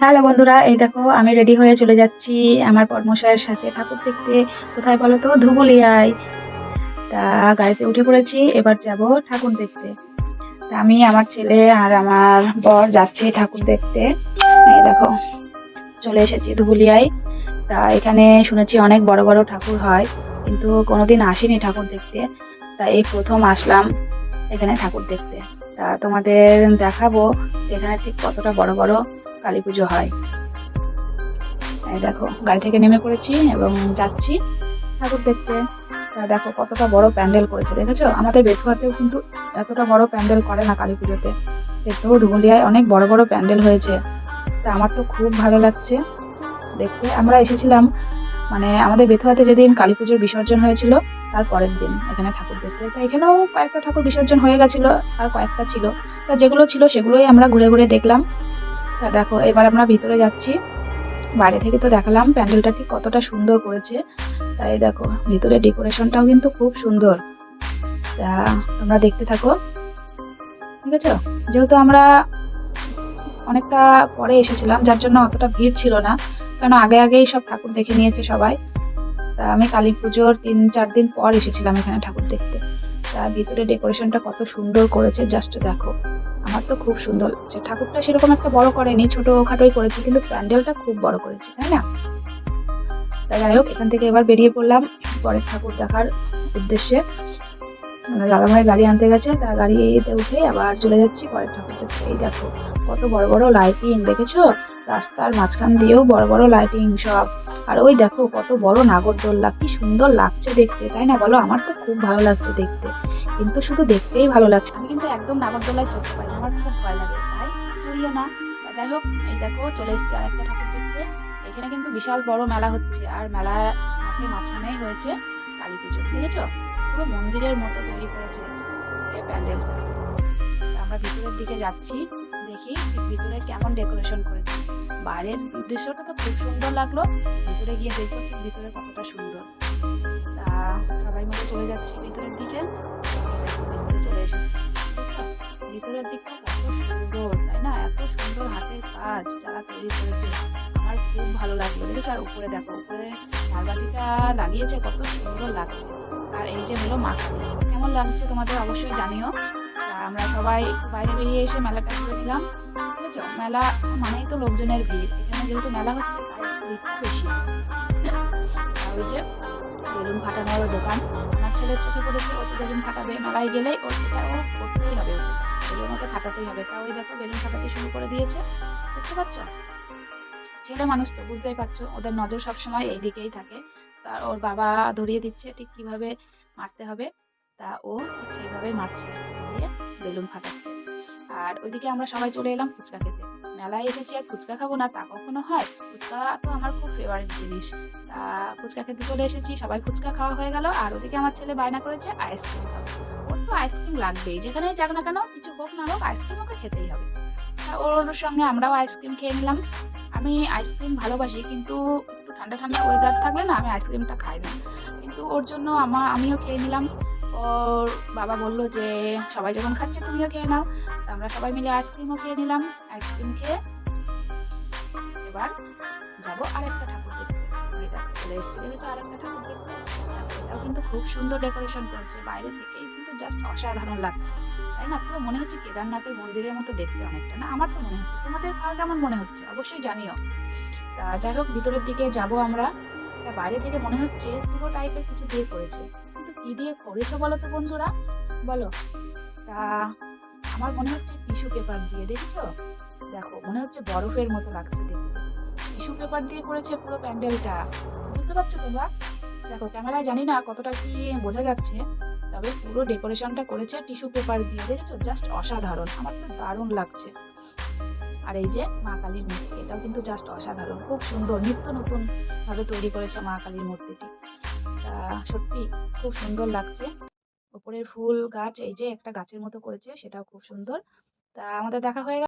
Hello বন্ধুরা, এই দেখো আমি রেডি হয়ে চলে যাচ্ছি আমার বরমশাইয়ের সাথে ঠাকুর দেখতে। কোথায় বলো তো? ধুবুলিয়ায়। তা গাড়িতে উঠে পড়েছি, এবার যাব ঠাকুর দেখতে। তা আমি, আমার ছেলে আর আমার বর যাচ্ছি ঠাকুর দেখতে। এই দেখো চলে এসেছি ধুবুলিয়ায়। তা এখানে শুনেছি অনেক বড় বড় ঠাকুর হয়, কিন্তু কোনোদিন আসিনি ঠাকুর দেখতে। তা এই প্রথম আসলাম এখানে ঠাকুর দেখতে। তা তোমাদের দেখাবো যে এখানে ঠিক কতটা বড় বড় কালী পুজো হয়। এই দেখো গাড়ি থেকে নেমে পড়েছি এবং যাচ্ছি ঠাকুর দেখতে। তা দেখো কতটা বড় প্যান্ডেল করেছে, দেখেছো? আমাদের বেথুয়াতেও কিন্তু এতটা বড় প্যান্ডেল করে না কালী পুজোতে, কিন্তু ধুবুলিয়ায় অনেক বড় বড় প্যান্ডেল হয়েছে। তা আমার তো খুব ভালো লাগছে দেখতে। আমরা এসেছিলাম মানে আমাদের বেথুয়াতে যেদিন কালী পুজোর বিসর্জন হয়েছিল তার পরের দিন এখানে ঠাকুর দেখতে। তা এখানেও কয়েকটা ঠাকুর বিসর্জন হয়ে গেছিল, আর কয়েকটা ছিল। তা যেগুলো ছিল সেগুলোই আমরা ঘুরে ঘুরে দেখলাম। তা দেখো এবার আমরা ভিতরে যাচ্ছি। বাইরে থেকে তো দেখালাম প্যান্ডেলটা ঠিক কতটা সুন্দর করেছে। তাই দেখো ভিতরে ডেকোরেশনটাও কিন্তু খুব সুন্দর। তা তোমরা দেখতে থাকো, ঠিক আছে? যেহেতু আমরা অনেকটা পরে এসেছিলাম যার জন্য অতটা ভিড় ছিল না, কেন আগে আগেই সব ঠাকুর দেখে নিয়েছে সবাই। তা আমি কালী পুজোর 3-4 দিন পর এসেছিলাম এখানে ঠাকুর দেখতে। তা ভিতরে ডেকোরেশনটা কত সুন্দর করেছে, জাস্ট দেখো। আমার তো খুব সুন্দর লাগছে। ঠাকুরটা সেরকম একটা বড় করেনি, ছোটখাটোই করেছে, কিন্তু প্যান্ডেলটা খুব বড় করেছে, তাই না? তা যাই হোক, এখান থেকে এবার বেরিয়ে পড়লাম পরের ঠাকুর দেখার উদ্দেশ্যে। দাদাভাই গাড়ি আনতে গেছে, তা গাড়িতে উঠে আবার চলে যাচ্ছি পরের ঠাকুর দেখতে। এই দেখো কত বড় বড় লাইটিং, দেখেছো? রাস্তার মাঝখান দিয়েও বড় বড় লাইটিং সব। আর ওই দেখো কত বড় নাগরদোল্লা, কি সুন্দর লাগছে দেখতে, তাই না বলো? আমার তো খুব ভালো লাগছে দেখতে, কিন্তু শুধু দেখতেই ভালো লাগছে। আমি কিন্তু একদম নাগরদোল্লায় চড়তে পারি না, আমার খুব ভয় লাগে, তাই চড়িও না। যাই হোক, এই দেখো চলে এসেছি আর একটা ঠাকুর দেখতে। এখানে কিন্তু বিশাল বড় মেলা হচ্ছে, আর মেলা মাঠের মাঝখানেই হয়েছে কালী পুজো, দেখেছো? পুরো মন্দিরের মতো তৈরি করেছে এই প্যান্ডেলটা। আমরা ভিতরের দিকে যাচ্ছি, দেখি ভিতরে কেমন ডেকোরেশন করেছে। বাইরের দৃশ্যটা তো খুব সুন্দর লাগলো, ভিতরে গিয়ে দেখবো ঠিক ভিতরে কতটা সুন্দর। তা সবাই মিলে চলে যাচ্ছি ভিতরের দিকে। ভিতরে চলে এসেছি, ভিতরের দিকটা কত সুন্দর, তাই না? এত সুন্দর হাতের কাজ যারা তৈরি করেছে, আমার খুব ভালো লাগলো, দেখেছো? আর উপরে দেখো, উপরে ঝাড়বাতিটা লাগিয়েছে, কত সুন্দর লাগছে। আর এই যে হলো মা কালী, কেমন লাগছে তোমাদের অবশ্যই জানিও। আমরা সবাই একটু বাইরে বেরিয়ে এসে মেলাটা ঘুরে দিলাম, বুঝেছো? মেলা মানেই তো লোকজনের ভিড়, এখানে যেহেতু মেলা হচ্ছে তাই একটু ভিড়টা বেশি। আর ওই যে বেলুন ফাটানোর দোকান, আমার ছেলের চোখে পড়েছে, ও তো বেলুন ফাটাবে, মেলায় গেলেই ওর সেটা ও করতেই হবে, বেলুন ওকে ফাটাতেই হবে। তা ওই দেখো বেলুন ফাটাতে শুরু করে দিয়েছে, দেখতে পাচ্ছ? ছেলে মানুষ তো বুঝতেই পারছো, ওদের নজর সবসময় এই দিকেই থাকে। তা ওর বাবা ধরিয়ে দিচ্ছে ঠিক কিভাবে মারতে হবে, তা ও সেইভাবেই মারছে, দিয়ে বেলুন ফাটাচ্ছে। আর ওইদিকে আমরা সবাই চলে এলাম ফুচকা খেতে। মেলায় এসেছি আর ফুচকা খাবো না তা কখনো হয়? ফুচকা তো আমার খুব ফেভারিট জিনিস। তা ফুচকা খেতে চলে এসেছি, সবাই ফুচকা খাওয়া হয়ে গেল। আর ওদিকে আমার ছেলে বায়না করেছে আইসক্রিম খাবে। ওর তো আইসক্রিম লাগবেই, যেখানে যাক না কেন, কিছু হোক না হোক আইসক্রিম ওকে খেতেই হবে। তা ওর সঙ্গে আমরাও আইসক্রিম খেয়ে নিলাম। আমি আইসক্রিম ভালোবাসি, কিন্তু একটু ঠান্ডা ঠান্ডা ওয়েদার থাকলে না আমি আইসক্রিমটা খাই না, কিন্তু ওর জন্য আমিও খেয়ে নিলাম। ওর বাবা বললো যে সবাই যখন খাচ্ছে তুমিও খেয়ে নাও। তা আমরা সবাই মিলে আইসক্রিমও খেয়ে নিলাম। আইসক্রিম খেয়ে এবার যাবো আরেকটা ঠাকুর দেখতে। ওই দেখো চলে এসেছি, দেখেছো? আরেকটা ঠাকুর দেখতে। দেখো, এটাও কিন্তু খুব সুন্দর ডেকোরেশন করেছে, বাইরে থেকেই কিন্তু জাস্ট অসাধারণ লাগছে, তাই না? পুরো মনে হচ্ছে কেদারনাথের মন্দিরের মতো দেখতে অনেকটা, না? আমার তো মনে হচ্ছে, তোমাদের কার কেমন মনে হচ্ছে অবশ্যই জানিও। তা যাই হোক, ভিতরের দিকে যাব আমরা। তা বাইরে থেকে মনে হচ্ছে পুরো টাইপের কিছু দিয়ে করেছে, কিন্তু কি দিয়ে করেছে বলো তো বন্ধুরা, বলো? তা আমার মনে হচ্ছে টিস্যু পেপার দিয়ে, দেখেছো? দেখো মনে হচ্ছে বরফের মতো লাগছে দেখতে। টিস্যু পেপার দিয়ে করেছে পুরো প্যান্ডেলটা, বুঝতে পারছো তোমরা? দেখো ক্যামেরায় জানি না কতটা কি বোঝা যাচ্ছে, তবে পুরো ডেকোরেশনটা করেছে টিস্যু পেপার দিয়ে, দেখেছো? জাস্ট অসাধারণ, আমার তো দারুণ লাগছে। আর এই যে মা কালীর মূর্তি, এটাও কিন্তু জাস্ট অসাধারণ, খুব সুন্দর, নিত্য নতুন ভাবে তৈরি করেছে মা কালীর মূর্তিটি। তা সত্যি খুব সুন্দর লাগছে। উপরের ফুল গাছ, এই যে একটা গাছের মতো করেছে, সেটাও খুব সুন্দর। তা আমাদের দেখা হয়ে গেল।